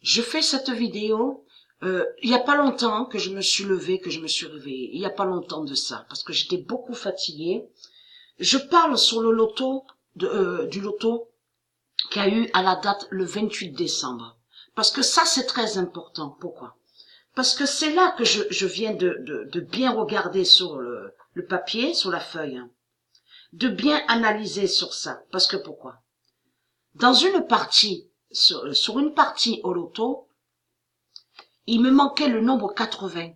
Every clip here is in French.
Je fais cette vidéo, il y a pas longtemps que je me suis levée, que je me suis réveillée. Il y a pas longtemps de ça, parce que j'étais beaucoup fatiguée. Je parle sur le loto, du loto qu'il y a eu à la date le 28 décembre. Parce que ça, c'est très important. Pourquoi? Parce que c'est là que je viens de bien regarder sur le papier, sur la feuille, hein, de bien analyser sur ça. Parce que pourquoi? Dans une partie, sur une partie au loto, il me manquait le nombre 80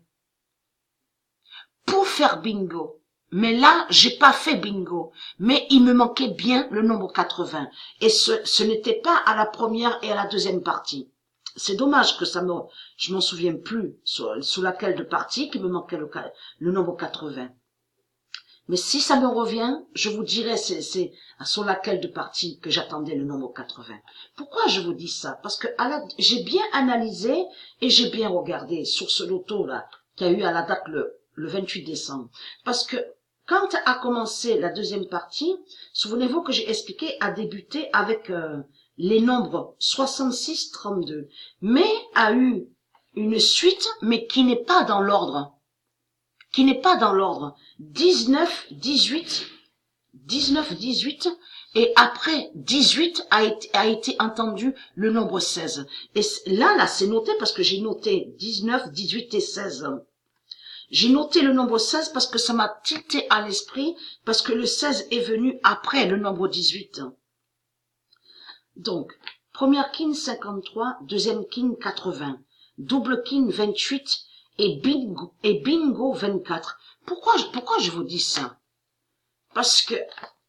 pour faire bingo. Mais là, j'ai pas fait bingo. Mais il me manquait bien le nombre 80. Et ce n'était pas à la première et à la deuxième partie. C'est dommage que je m'en souviens plus sous laquelle de partie qu'il me manquait le nombre 80. Mais si ça me revient, je vous dirai c'est sur laquelle de partie que j'attendais le nombre 80. Pourquoi je vous dis ça? Parce que j'ai bien analysé et j'ai bien regardé sur ce loto-là qu'il y a eu à la date le 28 décembre. Parce que quand a commencé la deuxième partie, souvenez-vous que j'ai expliqué à débuter avec les nombres 66, 32, mais a eu une suite, mais qui n'est pas dans l'ordre. 19, 18, 19, 18, et après 18 a été entendu le nombre 16. Et là, c'est noté parce que j'ai noté 19, 18 et 16. J'ai noté le nombre 16 parce que ça m'a tilté à l'esprit, parce que le 16 est venu après le nombre 18. Donc, première kin 53, deuxième kin 80, double kin 28 et bingo 24. Pourquoi je vous dis ça? Parce que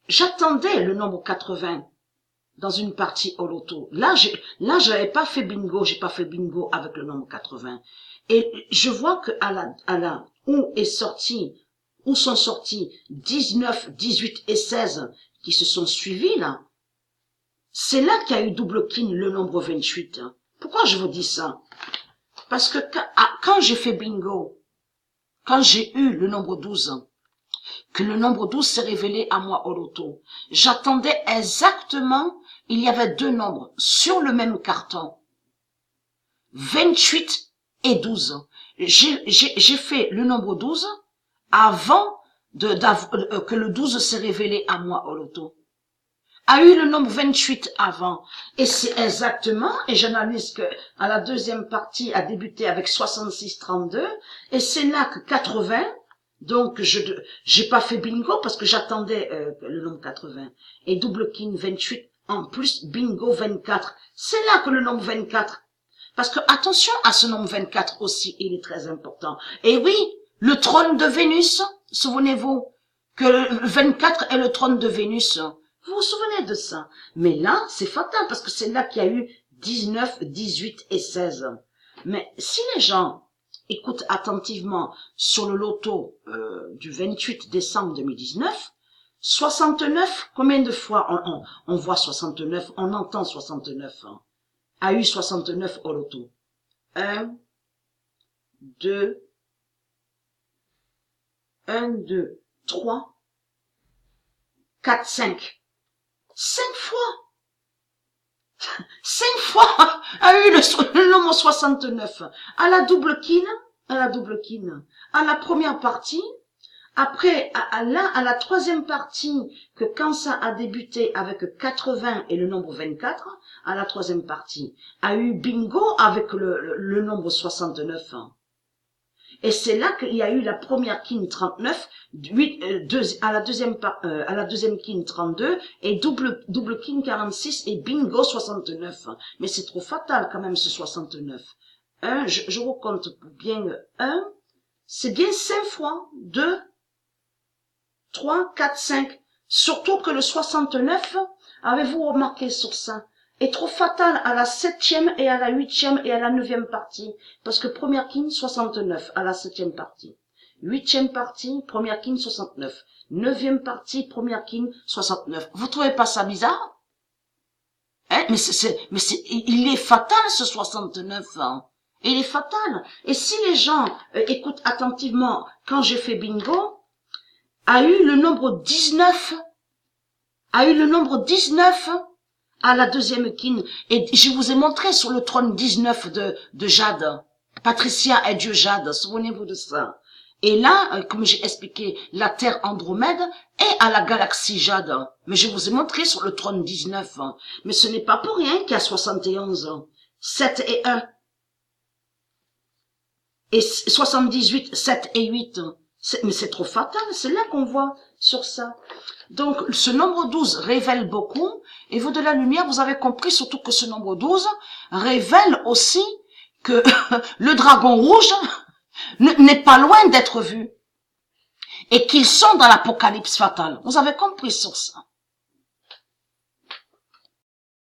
j'attendais le nombre 80 dans une partie au loto. Là, j'avais pas fait bingo, j'ai pas fait bingo avec le nombre 80. Et je vois que où sont sortis 19, 18 et 16 qui se sont suivis là. C'est là qu'il y a eu double kin, le nombre 28. Pourquoi je vous dis ça? Parce que quand j'ai fait bingo, quand j'ai eu le nombre 12, que le nombre 12 s'est révélé à moi au loto, j'attendais exactement, il y avait deux nombres sur le même carton, 28 et 12. J'ai fait le nombre 12 avant que le 12 s'est révélé à moi au loto. A eu le nombre 28 avant. Et c'est exactement, et j'analyse que à la deuxième partie a débuté avec 66-32, et c'est là que 80, donc j'ai pas fait bingo parce que j'attendais le nombre 80. Et double king 28, en plus bingo 24. C'est là que le nombre 24. Parce que attention à ce nombre 24 aussi, il est très important. Et oui, le trône de Vénus, souvenez-vous que le 24 est le trône de Vénus. Vous vous souvenez de ça? Mais là, c'est fatal parce que c'est là qu'il y a eu 19, 18 et 16. Mais si les gens écoutent attentivement sur le loto du 28 décembre 2019, 69, combien de fois on voit 69, on entend 69, hein, a eu 69 au loto? 1, 2, 3, 4, 5. 5 fois. 5 fois a eu le nombre 69. À la double kin, à la première partie, après, à la troisième partie, que quand ça a débuté avec 80 et le nombre 24, à la troisième partie, a eu bingo avec le nombre 69. Et c'est là qu'il y a eu la première kin 39, à la deuxième kin 32 et double kin 46 et bingo 69. Mais c'est trop fatal quand même ce 69. Je recompte bien 1, c'est bien 5 fois, 2, 3, 4, 5. Surtout que le 69, avez-vous remarqué sur ça, est trop fatal à la 7e et à la 8e et à la 9e partie. Parce que première kin, 69 à la 7e partie. 8e partie, première kin, 69. 9e partie, première kin, 69. Vous trouvez pas ça bizarre? Hein? Il est fatal ce 69, hein. Il est fatal. Et si les gens écoutent attentivement quand j'ai fait bingo, a eu le nombre 19, à la deuxième kin. Et je vous ai montré sur le trône 19 de Jade. Patricia est Dieu Jade, souvenez-vous de ça. Et là, comme j'ai expliqué, la Terre Andromède est à la galaxie Jade. Mais je vous ai montré sur le trône 19. Mais ce n'est pas pour rien qu'il y a 71. 7 et 1. Et 78, 7 et 8. Mais c'est trop fatal, c'est là qu'on voit sur ça. Donc, ce nombre 12 révèle beaucoup, et vous de la lumière, vous avez compris surtout que ce nombre 12 révèle aussi que le dragon rouge n'est pas loin d'être vu, et qu'ils sont dans l'apocalypse fatal. Vous avez compris sur ça.